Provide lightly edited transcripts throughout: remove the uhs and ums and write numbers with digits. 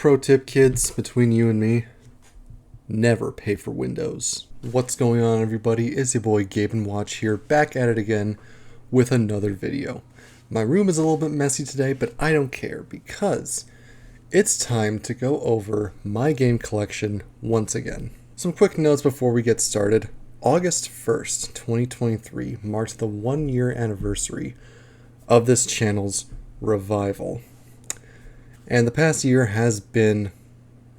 pro tip, kids, between you and me, never pay for Windows. What's going on, everybody? It's your boy Gabe and Watch here, back at it again with another video. My room is a little bit messy today, but I don't care because it's time to go over my game collection once again. Some quick notes before we get started. August 1st, 2023 marks the 1-year anniversary of this channel's revival. And the past year has been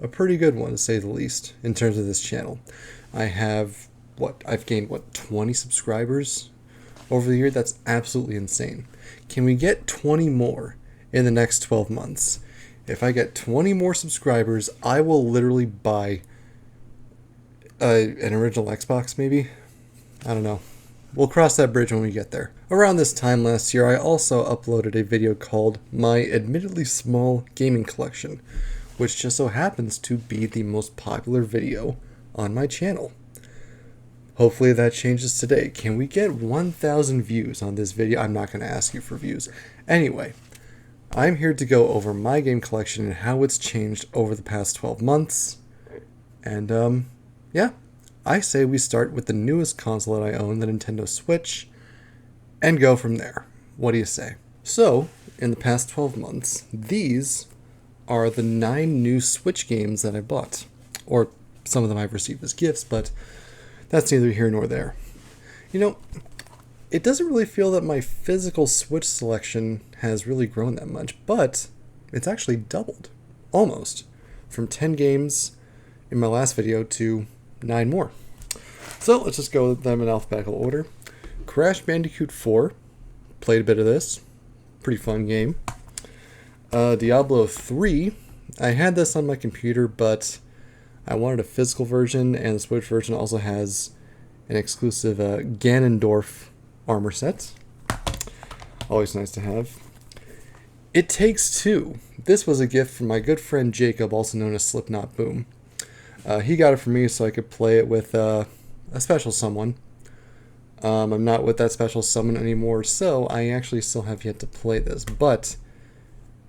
a pretty good one, to say the least, in terms of this channel. I've gained 20 subscribers over the year? That's absolutely insane. Can we get 20 more in the next 12 months? If I get 20 more subscribers, I will literally buy an original Xbox, maybe? I don't know. We'll cross that bridge when we get there. Around this time last year, I also uploaded a video called My Admittedly Small Gaming Collection, which just so happens to be the most popular video on my channel. Hopefully that changes today. Can we get 1,000 views on this video? I'm not going to ask you for views. Anyway, I'm here to go over my game collection and how it's changed over the past 12 months. And, yeah. I say we start with the newest console that I own, the Nintendo Switch, and go from there. What do you say? So, in the past 12 months, these are the 9 new Switch games that I bought. Or some of them I've received as gifts, but that's neither here nor there. You know, it doesn't really feel that my physical Switch selection has really grown that much, but it's actually doubled. Almost. From 10 games in my last video to 9 more. So let's just go with them in alphabetical order. Crash Bandicoot 4. Played a bit of this. Pretty fun game. Diablo 3. I had this on my computer, but I wanted a physical version, and the Switch version also has an exclusive Ganondorf armor set. Always nice to have. It Takes Two. This was a gift from my good friend Jacob, also known as Slipknot Boom. He got it for me so I could play it with a special someone. I'm not with that special someone anymore, so I actually still have yet to play this, but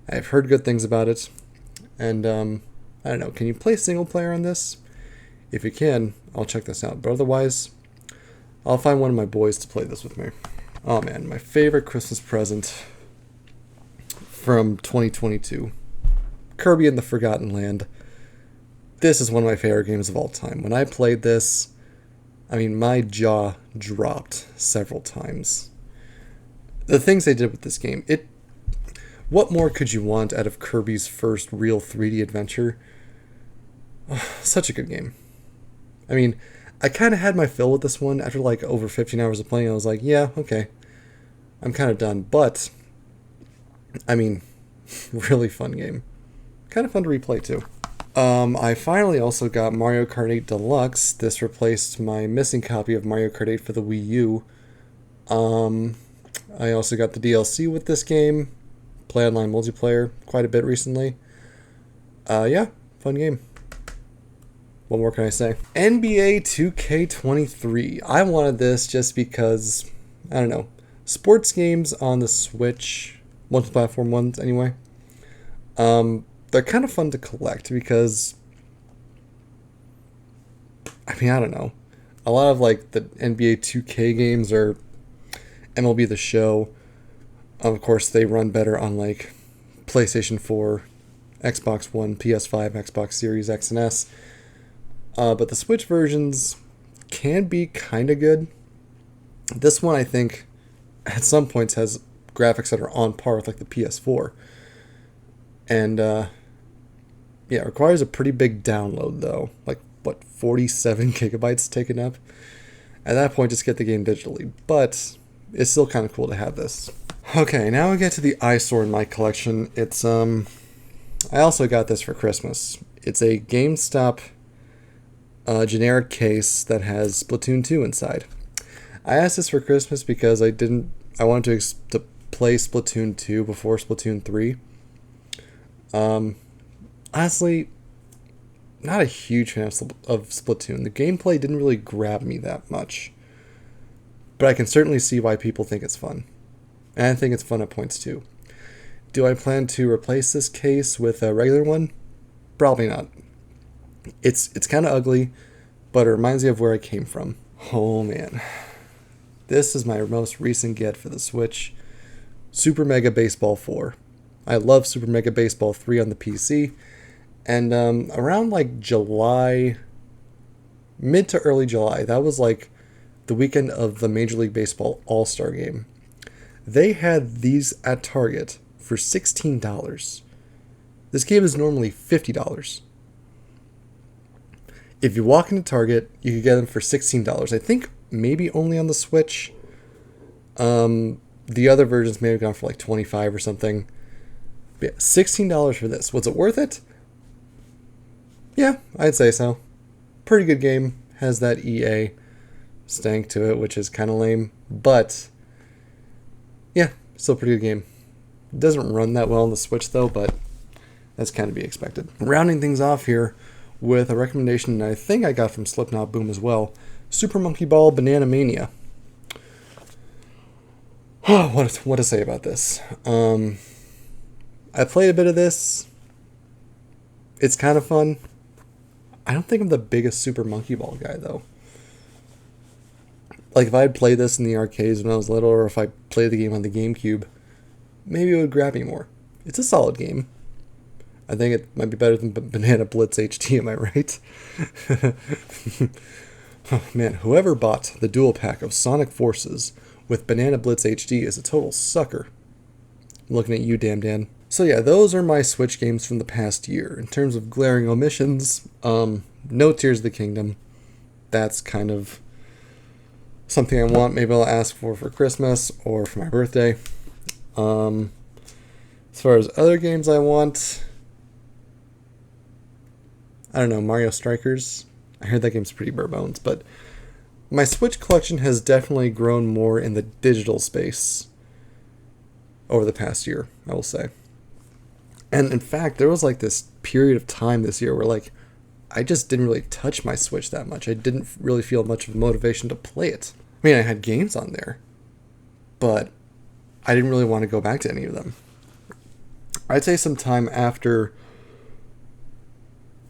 I've heard good things about it, and I don't know, can you play single player on this? If you can, I'll check this out, but otherwise, I'll find one of my boys to play this with me. Oh man, my favorite Christmas present from 2022. Kirby and the Forgotten Land. This is one of my favorite games of all time. When I played this, I mean, my jaw dropped several times. The things they did with this game, what more could you want out of Kirby's first real 3D adventure? Oh, such a good game. I mean, I kind of had my fill with this one after like over 15 hours of playing. I was like, yeah, okay, I'm kind of done. But, I mean, really fun game. Kind of fun to replay too. I finally also got Mario Kart 8 Deluxe. This replaced my missing copy of Mario Kart 8 for the Wii U. I also got the DLC with this game. Play online multiplayer quite a bit recently. Yeah, fun game. What more can I say? NBA 2K23. I wanted this just because, I don't know, sports games on the Switch, multi-platform ones anyway. They're kind of fun to collect because, I mean, I don't know. A lot of like the NBA 2K games are MLB The Show. Of course, they run better on like PlayStation 4, Xbox One, PS5, Xbox Series X and S. But the Switch versions can be kind of good. This one, I think, at some points has graphics that are on par with like the PS4. And, yeah, it requires a pretty big download, though. Like, 47 gigabytes taken up? At that point, just get the game digitally. But it's still kind of cool to have this. Okay, now we get to the eyesore in my collection. It's, I also got this for Christmas. It's a GameStop generic case that has Splatoon 2 inside. I asked this for Christmas because I wanted to play Splatoon 2 before Splatoon 3. Honestly, not a huge fan of Splatoon. The gameplay didn't really grab me that much. But I can certainly see why people think it's fun. And I think it's fun at points too. Do I plan to replace this case with a regular one? Probably not. It's kind of ugly, but it reminds me of where I came from. Oh man. This is my most recent get for the Switch. Super Mega Baseball 4. I love Super Mega Baseball 3 on the PC. And around like July, mid to early July, that was like the weekend of the Major League Baseball All-Star Game. They had these at Target for $16. This game is normally $50. If you walk into Target, you could get them for $16. I think maybe only on the Switch. The other versions may have gone for like $25 or something. But yeah, $16 for this. Was it worth it? Yeah, I'd say so. Pretty good game. Has that EA stank to it, which is kind of lame. But, yeah, still a pretty good game. It doesn't run that well on the Switch, though, but that's kind of be expected. Rounding things off here with a recommendation I think I got from Slipknot Boom as well. Super Monkey Ball Banana Mania. What to say about this? I played a bit of this. It's kind of fun. I don't think I'm the biggest Super Monkey Ball guy, though. Like, if I had played this in the arcades when I was little, or if I played the game on the GameCube, maybe it would grab me more. It's a solid game. I think it might be better than Banana Blitz HD, am I right? Oh, man, whoever bought the dual pack of Sonic Forces with Banana Blitz HD is a total sucker. I'm looking at you, Damn Dan. So yeah, those are my Switch games from the past year. In terms of glaring omissions, no Tears of the Kingdom. That's kind of something I want. Maybe I'll ask for Christmas or for my birthday. As far as other games I want, I don't know, Mario Strikers. I heard that game's pretty bare bones, but my Switch collection has definitely grown more in the digital space over the past year, I will say. And in fact, there was like this period of time this year where like I just didn't really touch my Switch that much. I didn't really feel much of a motivation to play it. I mean, I had games on there, but I didn't really want to go back to any of them. I'd say sometime after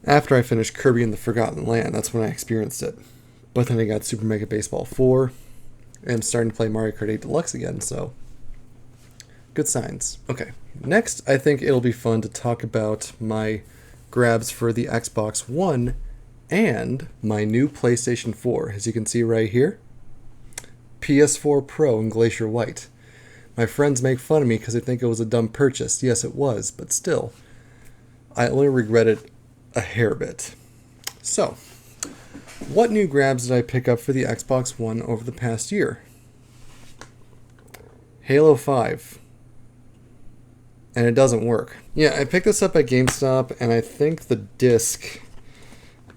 I finished Kirby and the Forgotten Land, that's when I experienced it. But then I got Super Mega Baseball 4, and I'm starting to play Mario Kart 8 Deluxe again, so good signs. Okay, next I think it'll be fun to talk about my grabs for the Xbox One and my new PlayStation 4. As you can see right here, PS4 Pro in Glacier White. My friends make fun of me because they think it was a dumb purchase. Yes, it was, but still, I only regret it a hair bit. So, what new grabs did I pick up for the Xbox One over the past year? Halo 5. And it doesn't work. Yeah, I picked this up at GameStop, and I think the disc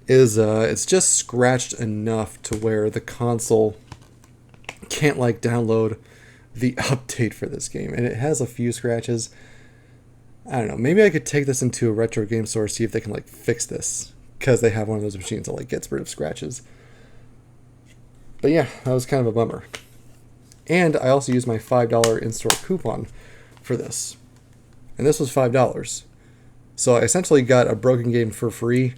is, it's just scratched enough to where the console can't, like, download the update for this game. And it has a few scratches. I don't know, maybe I could take this into a retro game store, see if they can, like, fix this. Because they have one of those machines that, like, gets rid of scratches. But yeah, that was kind of a bummer. And I also used my $5 in-store coupon for this. And this was $5. So I essentially got a broken game for free.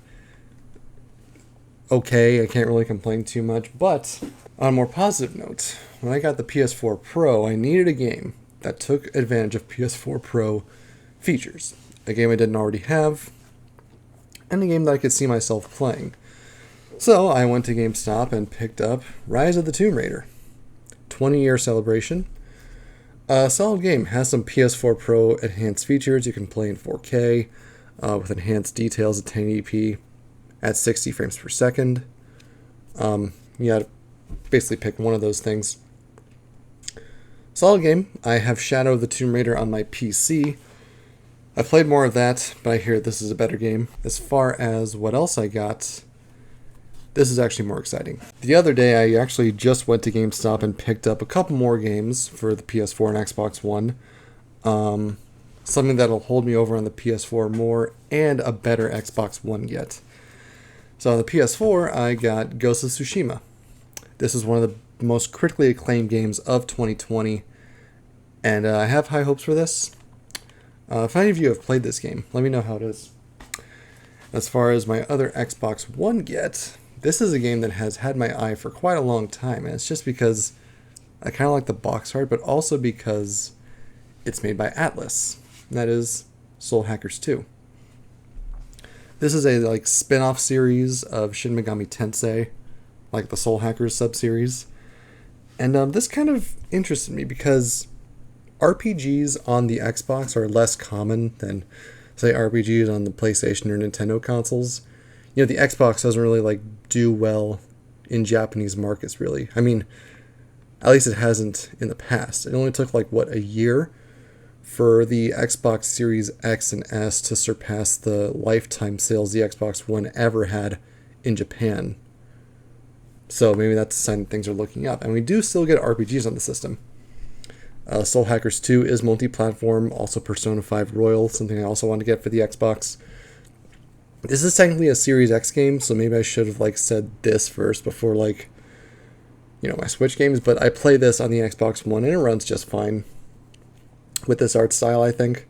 Okay, I can't really complain too much. But on a more positive note, when I got the PS4 Pro, I needed a game that took advantage of PS4 Pro features. A game I didn't already have, and a game that I could see myself playing. So I went to GameStop and picked up Rise of the Tomb Raider. 20-year celebration. A solid game. Has some PS4 Pro enhanced features. You can play in 4K with enhanced details at 1080p at 60 frames per second. You gotta basically pick one of those things. Solid game. I have Shadow of the Tomb Raider on my PC. I played more of that, but I hear this is a better game. As far as what else I got, this is actually more exciting. The other day, I actually just went to GameStop and picked up a couple more games for the PS4 and Xbox One. Something that'll hold me over on the PS4 more, and a better Xbox One yet. So on the PS4, I got Ghost of Tsushima. This is one of the most critically acclaimed games of 2020, and I have high hopes for this. If any of you have played this game, let me know how it is. As far as my other Xbox One get, this is a game that has had my eye for quite a long time, and it's just because I kind of like the box art, but also because it's made by Atlus. And that is Soul Hackers 2. This is a spin-off series of Shin Megami Tensei, like the Soul Hackers sub-series. And this kind of interested me because RPGs on the Xbox are less common than, say, RPGs on the PlayStation or Nintendo consoles. You know, the Xbox doesn't really do well in Japanese markets, really. I mean, at least it hasn't in the past. It only took a year for the Xbox Series X and S to surpass the lifetime sales the Xbox One ever had in Japan. So maybe that's a sign that things are looking up. And we do still get RPGs on the system. Soul Hackers 2 is multi-platform, also Persona 5 Royal, something I also want to get for the Xbox. This is technically a Series X game, so maybe I should have said this first before my Switch games, but I play this on the Xbox One and it runs just fine with this art style, I think.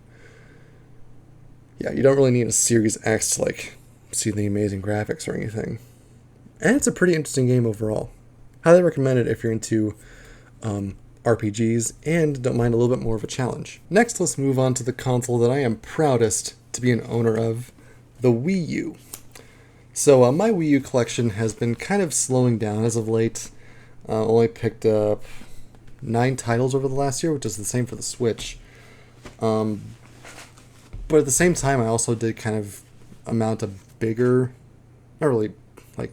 Yeah, you don't really need a Series X to see the amazing graphics or anything. And it's a pretty interesting game overall. Highly recommend it if you're into RPGs and don't mind a little bit more of a challenge. Next, let's move on to the console that I am proudest to be an owner of, the Wii U. So my Wii U collection has been kind of slowing down as of late. Only picked up 9 titles over the last year, which is the same for the Switch. But at the same time, I also did kind of amount a bigger, not really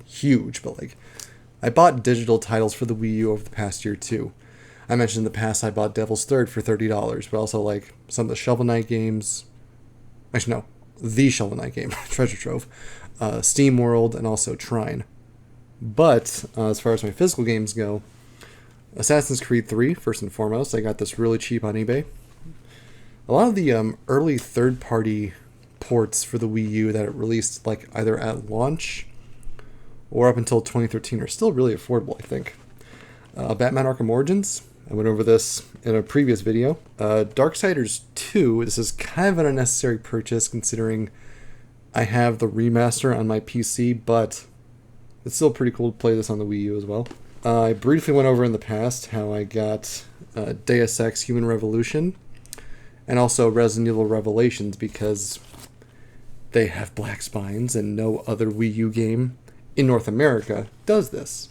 huge, but I bought digital titles for the Wii U over the past year too. I mentioned in the past I bought Devil's Third for $30, but also some of the Shovel Knight games. Actually, no, the Shovel Knight game, Treasure Trove, Steam World, and also Trine. But as far as my physical games go, Assassin's Creed 3, first and foremost. I got this really cheap on eBay. A lot of the early third-party ports for the Wii U that it released either at launch or up until 2013 are still really affordable, I think. Batman Arkham Origins, I went over this in a previous video. Darksiders 2, this is kind of an unnecessary purchase considering I have the remaster on my PC, but it's still pretty cool to play this on the Wii U as well. I briefly went over in the past how I got Deus Ex Human Revolution and also Resident Evil Revelations because they have black spines and no other Wii U game in North America does this.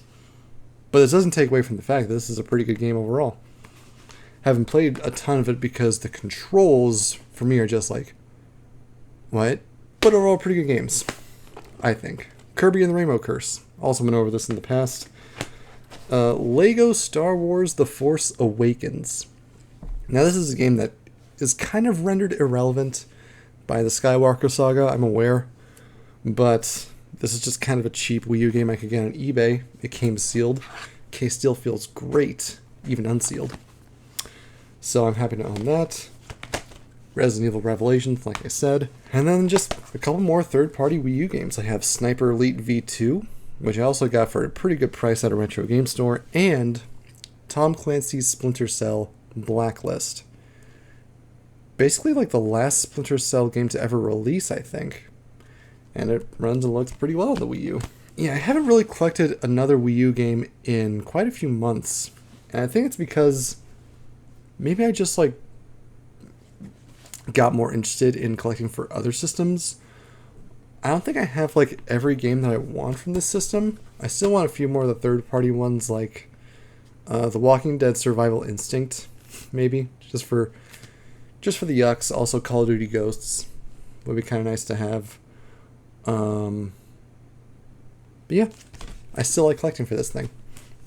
But this doesn't take away from the fact that this is a pretty good game overall. Haven't played a ton of it because the controls for me are just what? But overall pretty good games, I think. Kirby and the Rainbow Curse. Also been over this in the past. Lego Star Wars The Force Awakens. Now this is a game that is kind of rendered irrelevant by the Skywalker saga, I'm aware. But this is just kind of a cheap Wii U game I could get on eBay. It came sealed. Case still feels great, even unsealed. So I'm happy to own that. Resident Evil Revelations, like I said. And then just a couple more third-party Wii U games. I have Sniper Elite V2, which I also got for a pretty good price at a retro game store, and Tom Clancy's Splinter Cell Blacklist. Basically the last Splinter Cell game to ever release, I think. And it runs and looks pretty well on the Wii U. Yeah, I haven't really collected another Wii U game in quite a few months. And I think it's because maybe I just got more interested in collecting for other systems. I don't think I have every game that I want from this system. I still want a few more of the third-party ones The Walking Dead Survival Instinct, maybe, just for the yucks. Also Call of Duty Ghosts would be kind of nice to have. But yeah, I still like collecting for this thing.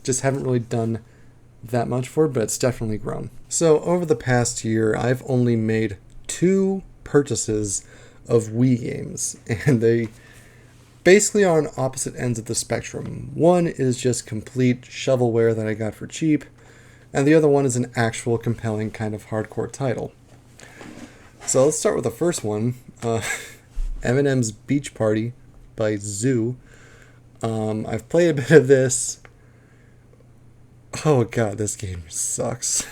Just haven't really done that much for it, but it's definitely grown. So over the past year, I've only made 2 purchases of Wii games, and they basically are on opposite ends of the spectrum. One is just complete shovelware that I got for cheap, and the other one is an actual compelling kind of hardcore title. So let's start with the first one, Eminem's Beach Party by Zoo. I've played a bit of this. Oh god, this game sucks.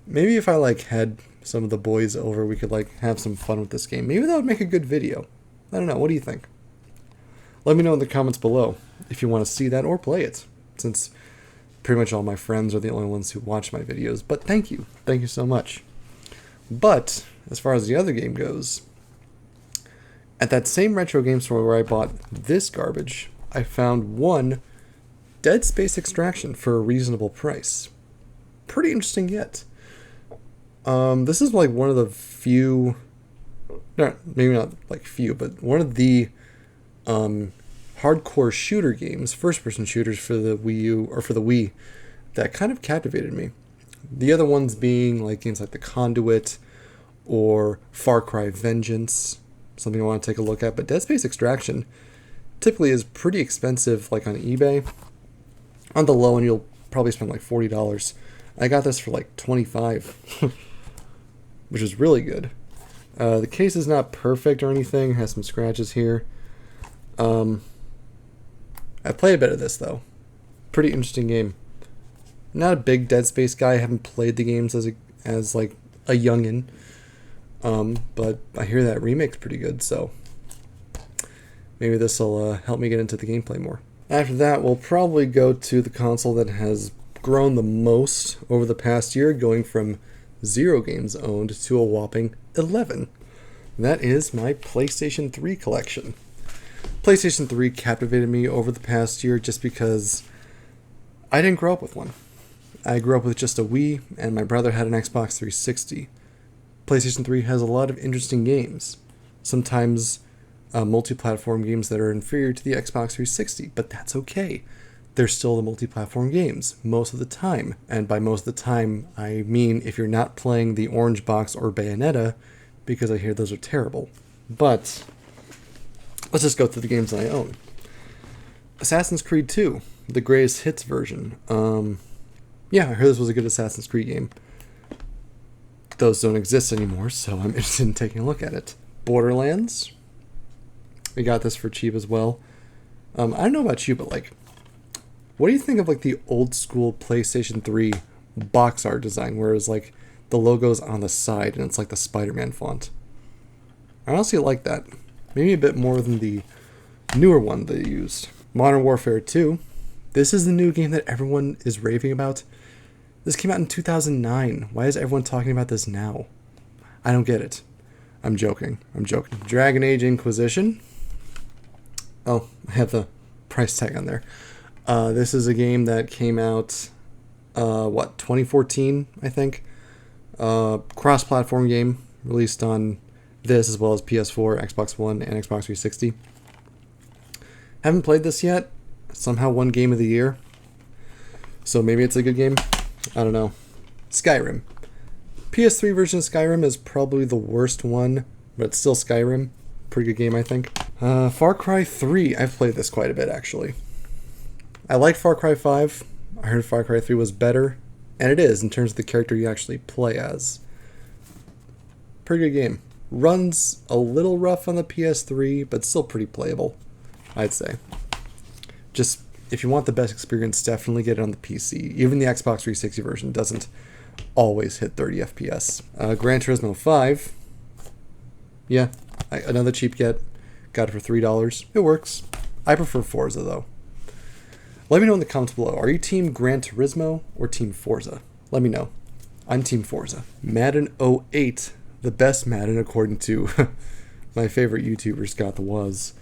Maybe if I had some of the boys over, we could have some fun with this game. Maybe that would make a good video. I don't know. What do you think? Let me know in the comments below if you want to see that or play it, since pretty much all my friends are the only ones who watch my videos. But thank you. Thank you so much. But as far as the other game goes, at that same retro game store where I bought this garbage, I found one Dead Space Extraction for a reasonable price. Pretty interesting yet. This is like one of the few, maybe not like few, but one of the hardcore shooter games, first-person shooters for the Wii U or for the Wii, that kind of captivated me. The other ones being like games like The Conduit or Far Cry Vengeance, something I want to take a look at. But Dead Space Extraction typically is pretty expensive, like on eBay. On the low end, you'll probably spend like $40. I got this for like $25, which is really good. The case is not perfect or anything, it has some scratches here. I played a bit of this though. Pretty interesting game. Not a big Dead Space guy. I haven't played the games as like a youngin. But I hear that remake's pretty good, so maybe this will help me get into the gameplay more. After that, we'll probably go to the console that has grown the most over the past year, going from 0 games owned to a whopping 11. That is my PlayStation 3 collection. PlayStation 3 captivated me over the past year just because I didn't grow up with one. I grew up with just a Wii, and my brother had an Xbox 360. PlayStation 3 has a lot of interesting games. Sometimes multi-platform games that are inferior to the Xbox 360, but that's okay. They're still the multi-platform games most of the time. And by most of the time, I mean if you're not playing the Orange Box or Bayonetta, because I hear those are terrible. But let's just go through the games that I own. Assassin's Creed 2, the greatest hits version. Yeah, I heard this was a good Assassin's Creed game. Those don't exist anymore, so I'm interested in taking a look at it. Borderlands. We got this for cheap as well. I don't know about you, but like, what do you think of like the old school PlayStation 3 box art design, whereas like the logo's on the side and it's like the Spider-Man font? I honestly like that. Maybe a bit more than the newer one they used. Modern Warfare 2. This is the new game that everyone is raving about. This came out in 2009. Why is everyone talking about this now? I don't get it. I'm joking. Dragon Age Inquisition. Oh, I have the price tag on there. This is a game that came out, 2014, I think. Cross-platform game, released on this as well as PS4, Xbox One, and Xbox 360. Haven't played this yet. Somehow won Game of the Year. So maybe it's a good game. I don't know. Skyrim. PS3 version of Skyrim is probably the worst one, but it's still Skyrim. Pretty good game, I think. Far Cry 3. I've played this quite a bit, actually. I liked Far Cry 5. I heard Far Cry 3 was better, and it is in terms of the character you actually play as. Pretty good game. Runs a little rough on the PS3, but still pretty playable, I'd say. Just, if you want the best experience, definitely get it on the PC. Even the Xbox 360 version doesn't always hit 30 FPS. Gran Turismo 5. Yeah, another cheap get. Got it for $3. It works. I prefer Forza, though. Let me know in the comments below. Are you Team Gran Turismo or Team Forza? Let me know. I'm Team Forza. Madden 08. The best Madden, according to my favorite YouTuber, Scott the Woz.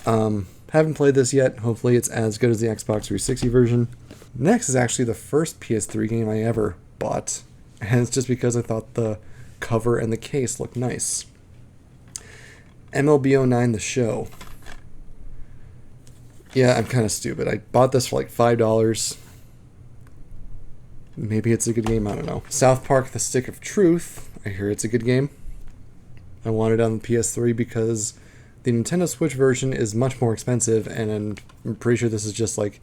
Haven't played this yet. Hopefully it's as good as the Xbox 360 version. Next is actually the first PS3 game I ever bought. And it's just because I thought the cover and the case looked nice. MLB 09 The Show. Yeah, I'm kind of stupid. I bought this for like $5. Maybe it's a good game, I don't know. South Park The Stick of Truth. I hear it's a good game. I want it on the PS3 because the Nintendo Switch version is much more expensive, and I'm pretty sure this is just like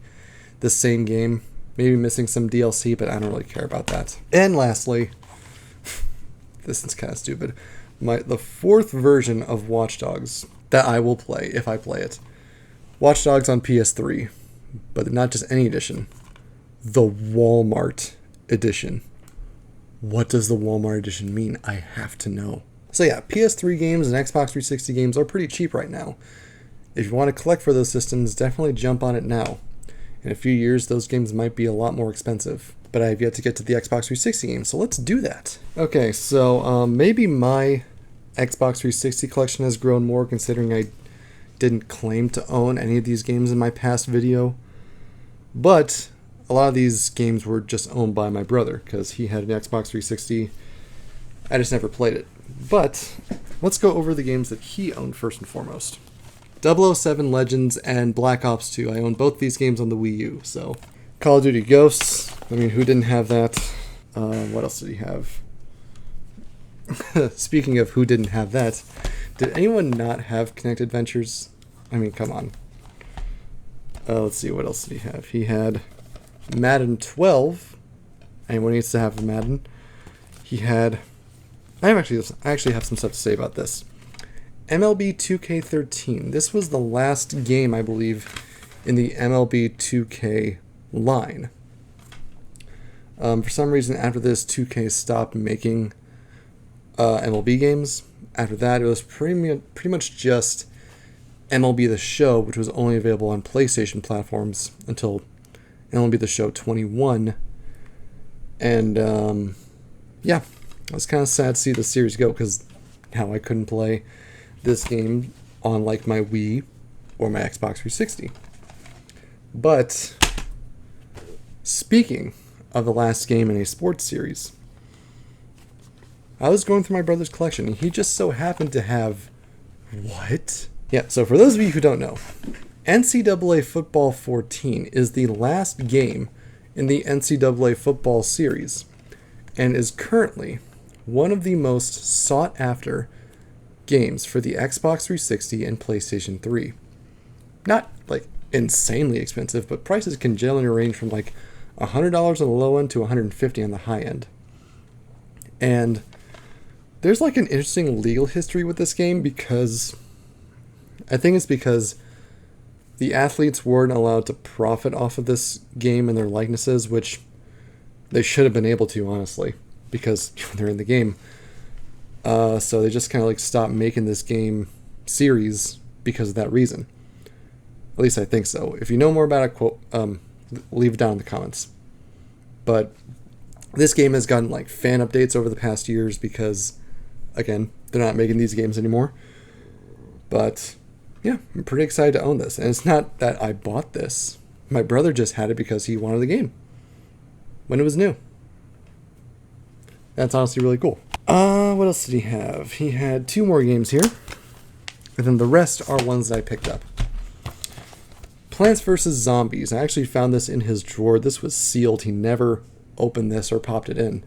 the same game. Maybe missing some DLC, but I don't really care about that. And lastly, this is kind of stupid, the fourth version of Watch Dogs that I will play if I play it. Watch Dogs on PS3, but not just any edition. The Walmart edition. What does the Walmart edition mean? I have to know. So yeah, PS3 games and Xbox 360 games are pretty cheap right now. If you want to collect for those systems, definitely jump on it now. In a few years, those games might be a lot more expensive. But I have yet to get to the Xbox 360 games, so let's do that. Okay, so maybe my Xbox 360 collection has grown more considering I didn't claim to own any of these games in my past video. But a lot of these games were just owned by my brother because he had an Xbox 360. I just never played it. But let's go over the games that he owned first and foremost. 007 Legends and Black Ops 2. I own both these games on the Wii U. So Call of Duty Ghosts. I mean, who didn't have that? What else did he have? Speaking of who didn't have that, did anyone not have Kinect Adventures? I mean, come on. Let's see, what else did he have? He had Madden 12. Anyone needs to have a Madden. He had... I actually have some stuff to say about this. MLB 2K13. This was the last game, I believe, in the MLB 2K line. For some reason, after this, 2K stopped making MLB games. After that, it was pretty much just MLB The Show, which was only available on PlayStation platforms until MLB The Show 21. And, yeah, I was kind of sad to see the series go because now I couldn't play this game on, like, my Wii or my Xbox 360. But, speaking of the last game in a sports series, I was going through my brother's collection, and he just so happened to have... What? Yeah, so for those of you who don't know, NCAA Football 14 is the last game in the NCAA football series, and is currently one of the most sought-after games for the Xbox 360 and PlayStation 3. Not, like, insanely expensive, but prices can generally range from, like, $100 on the low end to $150 on the high end. And there's like an interesting legal history with this game because I think it's because the athletes weren't allowed to profit off of this game and their likenesses, which they should have been able to, honestly, because they're in the game. So they just kind of like stopped making this game series because of that reason. At least I think so. If you know more about it, leave it down in the comments. But this game has gotten like fan updates over the past years because, again, they're not making these games anymore. But yeah, I'm pretty excited to own this. And it's not that I bought this. My brother just had it because he wanted the game when it was new. That's honestly really cool. What else did he have? He had 2 more games here. And then the rest are ones that I picked up. Plants vs. Zombies. I actually found this in his drawer. This was sealed. He never opened this or popped it in.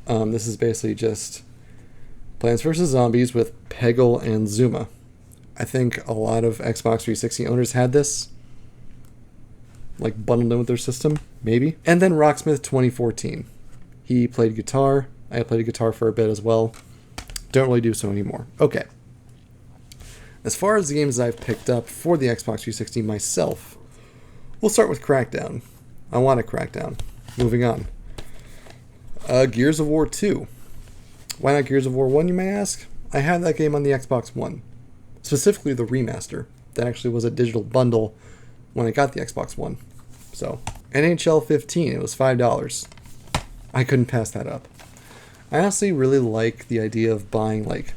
This is basically just Plants vs. Zombies with Peggle and Zuma. I think a lot of Xbox 360 owners had this, like bundled in with their system, maybe. And then Rocksmith 2014. He played guitar. I played guitar for a bit as well. Don't really do so anymore. Okay. As far as the games I've picked up for the Xbox 360 myself, we'll start with Crackdown. I want a Crackdown. Moving on. Gears of War 2. Why not Gears of War 1, you may ask? I had that game on the Xbox One. Specifically the remaster. That actually was a digital bundle when I got the Xbox One. So, NHL 15, it was $5. I couldn't pass that up. I honestly really like the idea of buying like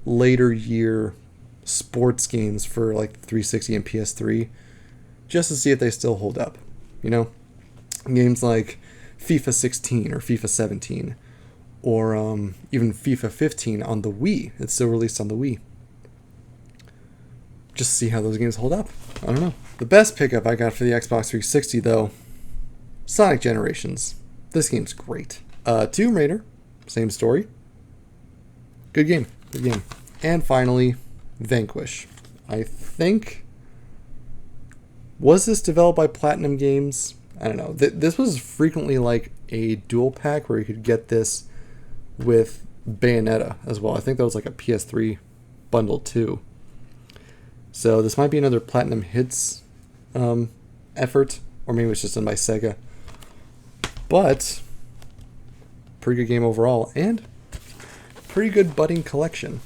later year sports games for like 360 and PS3 just to see if they still hold up. You know? Games like FIFA 16 or FIFA 17 or even FIFA 15 on the Wii. It's still released on the Wii. Just to see how those games hold up. I don't know. The best pickup I got for the Xbox 360 though, Sonic Generations. This game's great. Tomb Raider, same story. Good game. Good game. And finally, Vanquish. I think... Was this developed by Platinum Games? I don't know. This was frequently like a dual pack where you could get this with Bayonetta as well. I think that was like a PS3 bundle too. So this might be another Platinum Hits effort, or maybe it's just done by Sega. But pretty good game overall. And pretty good budding collection.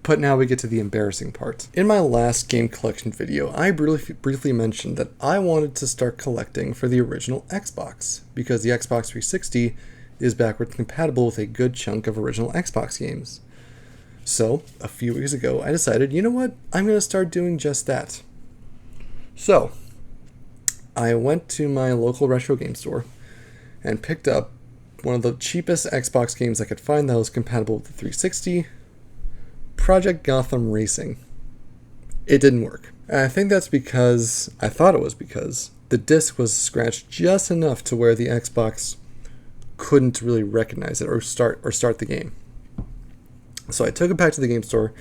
But now we get to the embarrassing part. In my last game collection video, I briefly mentioned that I wanted to start collecting for the original Xbox, because the Xbox 360 is backwards compatible with a good chunk of original Xbox games. So, a few weeks ago, I decided, you know what, I'm going to start doing just that. So, I went to my local retro game store and picked up one of the cheapest Xbox games I could find that was compatible with the 360, Project Gotham Racing. It didn't work. And I think that's because, I thought it was because, the disc was scratched just enough to where the Xbox couldn't really recognize it or start the game. So I took it back to the game store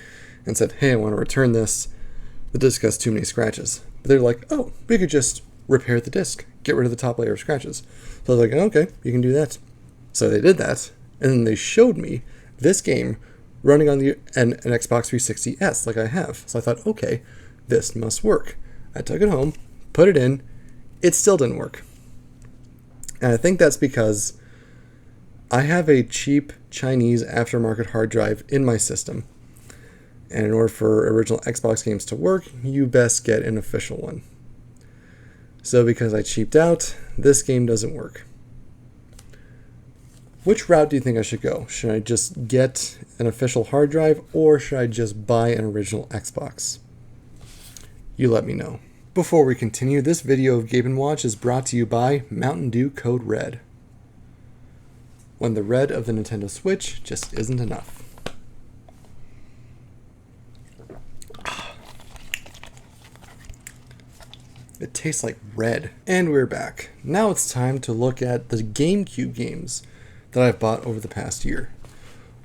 and said, hey, I want to return this. The disc has too many scratches. But they're like, oh, we could just repair the disc, get rid of the top layer of scratches. So I was like, okay, you can do that. So they did that, and then they showed me this game running on an Xbox 360S like I have. So I thought, okay, this must work. I took it home, put it in, it still didn't work. And I think that's because I have a cheap Chinese aftermarket hard drive in my system. And in order for original Xbox games to work, you best get an official one. So because I cheaped out, this game doesn't work. Which route do you think I should go? Should I just get an official hard drive, or should I just buy an original Xbox? You let me know. Before we continue, this video of Gabe & Watch is brought to you by Mountain Dew Code Red. When the red of the Nintendo Switch just isn't enough. It tastes like red. And we're back. Now it's time to look at the GameCube games that I've bought over the past year.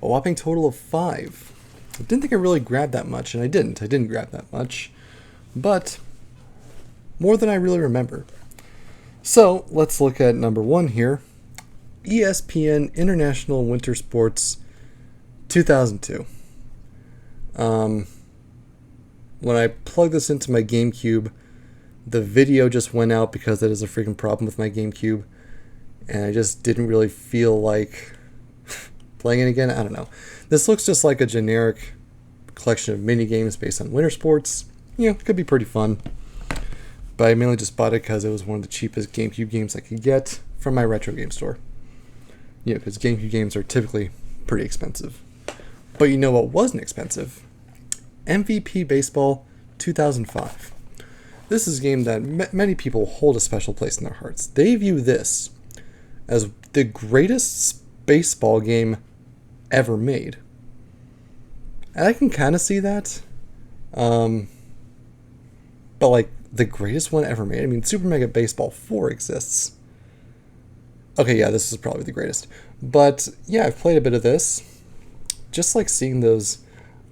A whopping total of 5. I didn't think I really grabbed that much, and I didn't. I didn't grab that much. But more than I really remember. So let's look at number 1 here. ESPN International Winter Sports 2002. When I plugged this into my GameCube, the video just went out because that is a freaking problem with my GameCube, and I just didn't really feel like playing it again. I don't know. This looks just like a generic collection of mini games based on winter sports. Yeah, it could be pretty fun. But I mainly just bought it because it was one of the cheapest GameCube games I could get from my retro game store. Yeah, because GameCube games are typically pretty expensive. But you know what wasn't expensive? MVP Baseball 2005. This is a game that many people hold a special place in their hearts. They view this as the greatest baseball game ever made. And I can kind of see that. But like, the greatest one ever made? I mean, Super Mega Baseball 4 exists. Okay, yeah, this is probably the greatest. But yeah, I've played a bit of this. Just like seeing those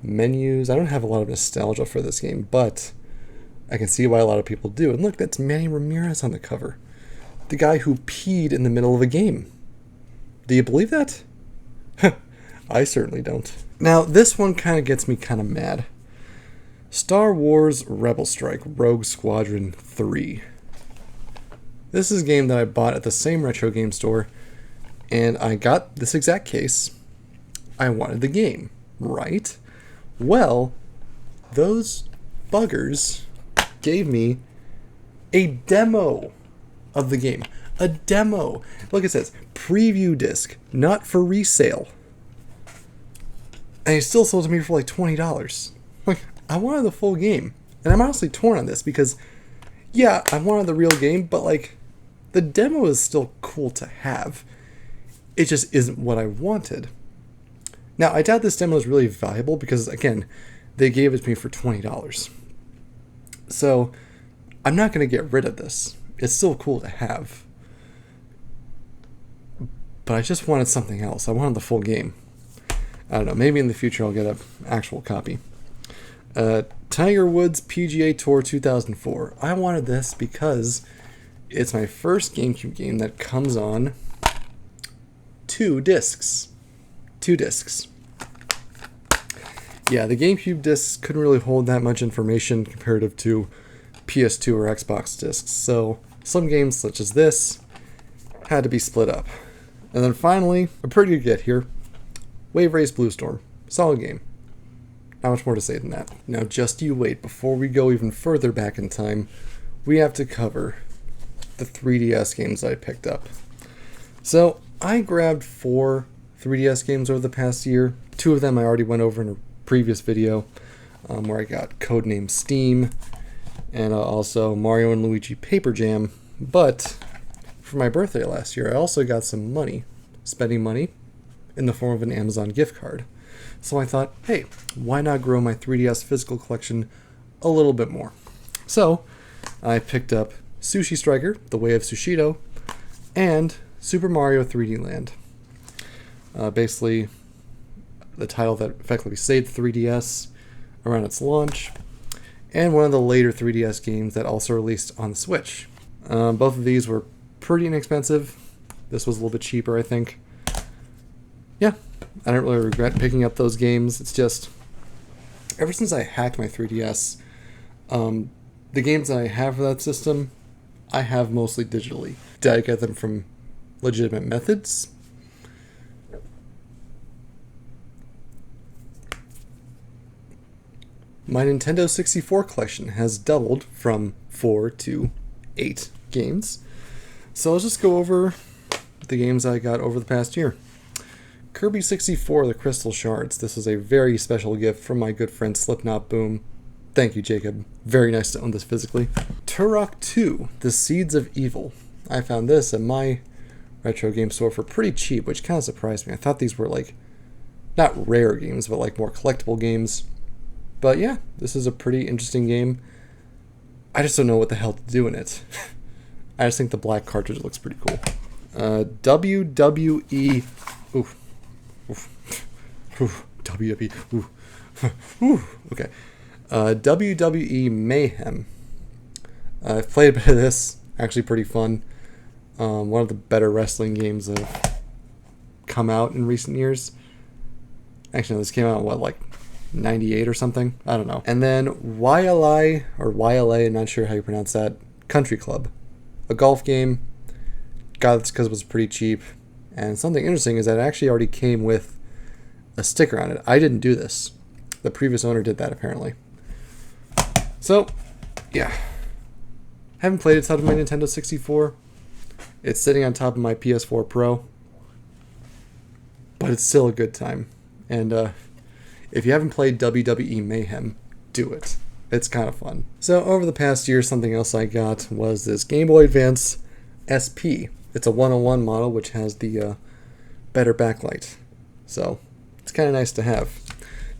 menus. I don't have a lot of nostalgia for this game, but I can see why a lot of people do. And look, that's Manny Ramirez on the cover. The guy who peed in the middle of a game. Do you believe that? I certainly don't. Now, this one kind of gets me kind of mad. Star Wars Rebel Strike Rogue Squadron 3. This is a game that I bought at the same retro game store, and I got this exact case. I wanted the game, right? Well, those buggers gave me a demo of the game. A demo. Look, it says preview disc, not for resale. And he still sold it to me for like $20. Like, I wanted the full game. And I'm honestly torn on this because, yeah, I wanted the real game, but like, the demo is still cool to have. It just isn't what I wanted. Now, I doubt this demo is really valuable because, again, they gave it to me for $20. So, I'm not going to get rid of this. It's still cool to have. But I just wanted something else. I wanted the full game. I don't know. Maybe in the future I'll get an actual copy. Tiger Woods PGA Tour 2004. I wanted this because it's my first GameCube game that comes on 2 discs. 2 discs. Yeah, the GameCube discs couldn't really hold that much information comparative to PS2 or Xbox discs, so some games such as this had to be split up. And then finally, a pretty good get here, Wave Race Blue Storm. Solid game. Not much more to say than that. Now just you wait, before we go even further back in time, we have to cover the 3DS games I picked up. So I grabbed 4 3DS games over the past year. 2 of them I already went over in a previous video, where I got Codename Steam, and also Mario and Luigi Paper Jam. But for my birthday last year, I also got some money, spending money, in the form of an Amazon gift card. So I thought, hey, why not grow my 3DS physical collection a little bit more? So I picked up Sushi Striker, The Way of Sushido, and Super Mario 3D Land. Basically, the title that effectively saved 3DS around its launch, and one of the later 3DS games that also released on the Switch. Both of these were pretty inexpensive. This was a little bit cheaper, I think. Yeah, I don't really regret picking up those games. It's just, ever since I hacked my 3DS, the games that I have for that system, I have mostly digitally. Did I get them from legitimate methods? My Nintendo 64 collection has doubled from 4 to 8 games. So let's just go over the games I got over the past year. Kirby 64, The Crystal Shards. This is a very special gift from my good friend Slipknot Boom. Thank you, Jacob. Very nice to own this physically. Turok 2, The Seeds of Evil. I found this at my retro game store for pretty cheap, which kind of surprised me. I thought these were like, not rare games, but like more collectible games. But yeah, this is a pretty interesting game. I just don't know what the hell to do in it. I just think the black cartridge looks pretty cool. WWE... Oof. WWE. Okay. WWE Mayhem. I've played a bit of this. Actually pretty fun. One of the better wrestling games that have come out in recent years. Actually, no, this came out, what, like 98 or something? I don't know. And then YLI, or YLA, not sure how you pronounce that, Country Club. A golf game. Got this because it was pretty cheap. And something interesting is that it actually already came with a sticker on it. I didn't do this. The previous owner did that, apparently. So, yeah. Haven't played it out of my Nintendo 64. It's sitting on top of my PS4 Pro. But it's still a good time. And if you haven't played WWE Mayhem, do it. It's kind of fun. So over the past year, something else I got was this Game Boy Advance SP. It's a 101 model, which has the better backlight. So it's kind of nice to have.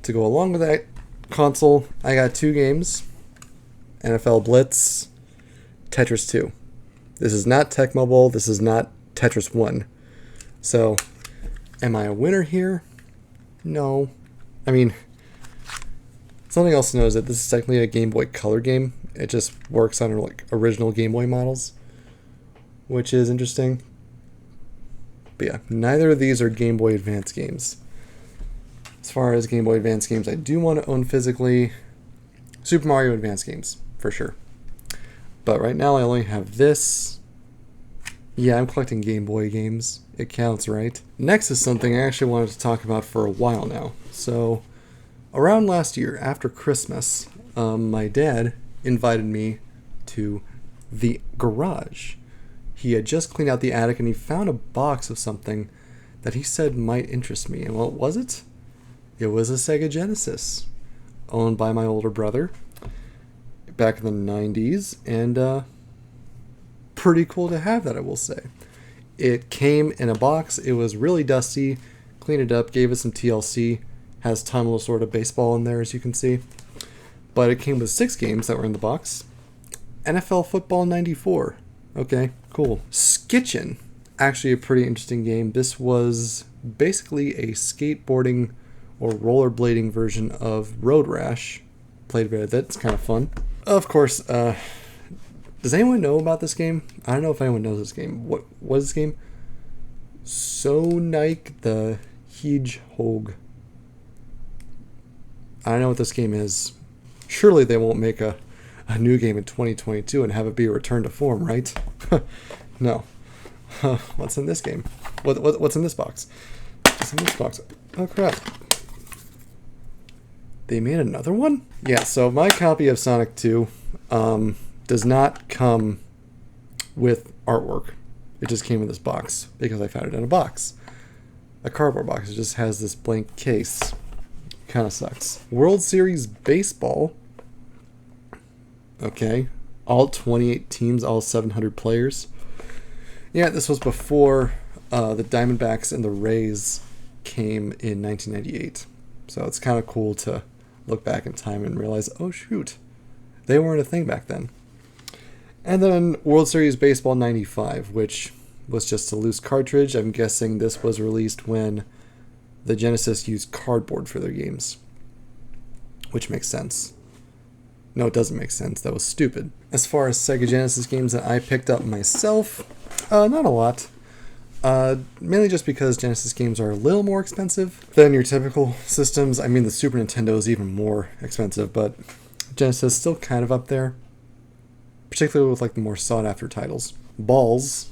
To go along with that console, I got 2 games. NFL Blitz, Tetris 2. This is not Tecmo Bowl. This is not Tetris 1. So, am I a winner here? No. I mean, something else to know is that this is technically a Game Boy Color game. It just works on like original Game Boy models, which is interesting. But yeah, neither of these are Game Boy Advance games. As far as Game Boy Advance games I do want to own physically, Super Mario Advance games, for sure. But right now I only have this. Yeah, I'm collecting Game Boy games. It counts, right? Next is something I actually wanted to talk about for a while now. So, around last year, after Christmas, my dad invited me to the garage. He had just cleaned out the attic and he found a box of something that he said might interest me. And what was it? It was a Sega Genesis, owned by my older brother back in the 90s, and pretty cool to have that, I will say. It came in a box. It was really dusty. Cleaned it up, gave it some TLC. Has Tom sort of baseball in there, as you can see. But it came with 6 games that were in the box. NFL Football 94. Okay, cool. Skitchin'. Actually a pretty interesting game. This was basically a skateboarding or rollerblading version of Road Rash. Played a bit of it. It's kind of fun. Of course, does anyone know about this game? I don't know if anyone knows this game. What is this game? Sonic the Hedgehog. I don't know what this game is. Surely they won't make a new game in 2022 and have it be a return to form, right? No. What's in this game? What's in this box? What's in this box? Oh crap. They made another one? Yeah, so my copy of Sonic 2 does not come with artwork. It just came in this box because I found it in a box. A cardboard box. It just has this blank case. Kind of sucks. World Series Baseball. Okay. All 28 teams, all 700 players. Yeah, this was before the Diamondbacks and the Rays came in 1998. So it's kind of cool to look back in time and realize, oh shoot, they weren't a thing back then. And then World Series Baseball 95, which was just a loose cartridge. I'm guessing this was released when the Genesis used cardboard for their games, which makes sense. No, it doesn't make sense. That was stupid. As far as Sega Genesis games that I picked up myself, not a lot. Mainly just because Genesis games are a little more expensive than your typical systems. I mean, the Super Nintendo is even more expensive, but Genesis is still kind of up there. Particularly with like the more sought-after titles. Balls.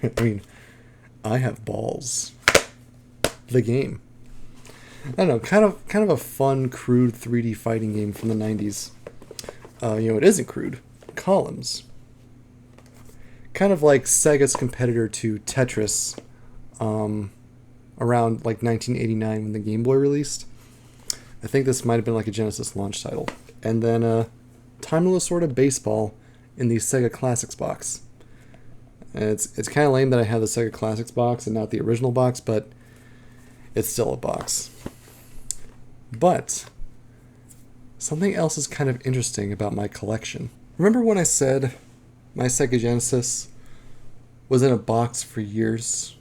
I mean, I have balls. The game. I don't know, kind of a fun, crude 3D fighting game from the 90s. It isn't crude. Columns. Kind of like Sega's competitor to Tetris, around like 1989 when the Game Boy released. I think this might have been like a Genesis launch title. And then Timeless Sort of Baseball in the Sega Classics box. And it's kind of lame that I have the Sega Classics box and not the original box, but it's still a box. But something else is kind of interesting about my collection. Remember when I said my Sega Genesis was in a box for years?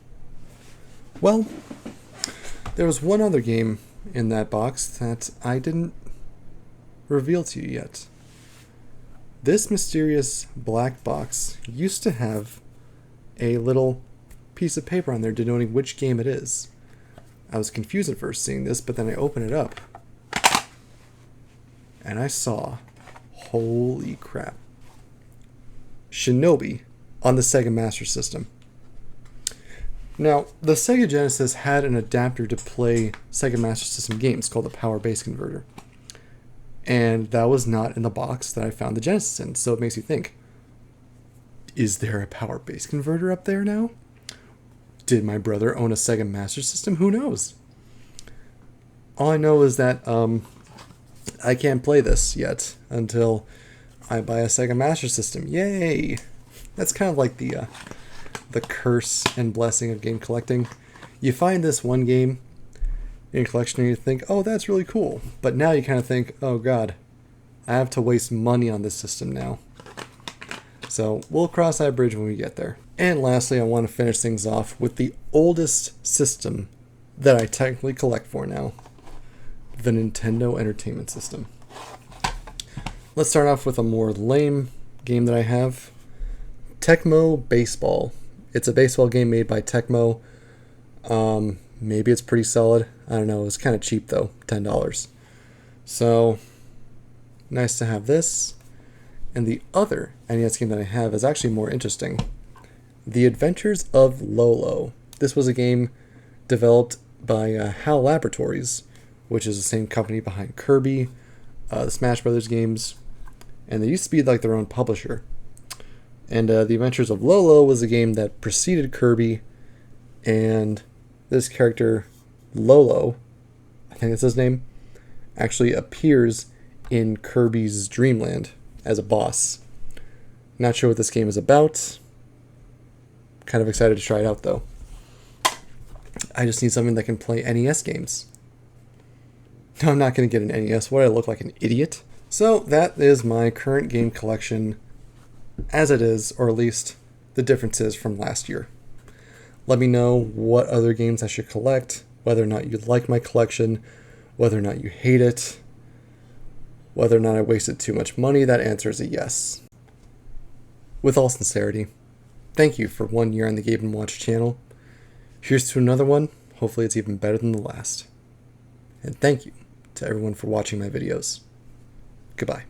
Well, there was one other game in that box that I didn't reveal to you yet. This mysterious black box used to have a little piece of paper on there denoting which game it is. I was confused at first seeing this, but then I opened it up and I saw, holy crap, Shinobi on the Sega Master System. Now, the Sega Genesis had an adapter to play Sega Master System games called the Power Base Converter. And that was not in the box that I found the Genesis in, so it makes you think, is there a Power Base Converter up there now? Did my brother own a Sega Master System? Who knows? All I know is that I can't play this yet until I buy a Sega Master System. Yay! That's kind of like the curse and blessing of game collecting. You find this one game in your collection and you think, oh, that's really cool. But now you kind of think, oh god, I have to waste money on this system now. So we'll cross that bridge when we get there. And lastly, I want to finish things off with the oldest system that I technically collect for now. The Nintendo Entertainment System. Let's start off with a more lame game that I have. Tecmo Baseball. It's a baseball game made by Tecmo. Maybe it's pretty solid. I don't know. It's kind of cheap though. $10. So, nice to have this. And the other NES game that I have is actually more interesting. The Adventures of Lolo. This was a game developed by HAL Laboratories, which is the same company behind Kirby, the Smash Brothers games, and they used to be like their own publisher. And The Adventures of Lolo was a game that preceded Kirby, and this character, Lolo, I think that's his name, actually appears in Kirby's Dreamland as a boss. Not sure what this game is about. Kind of excited to try it out though. I just need something that can play NES games. No, I'm not going to get an NES. What, I look like an idiot? So that is my current game collection as it is, or at least the differences from last year. Let me know what other games I should collect, whether or not you like my collection, whether or not you hate it, whether or not I wasted too much money. That answer is a yes. With all sincerity, thank you for 1 year on the Game & Watch channel. Here's to another one. Hopefully it's even better than the last. And thank you to everyone for watching my videos. Goodbye.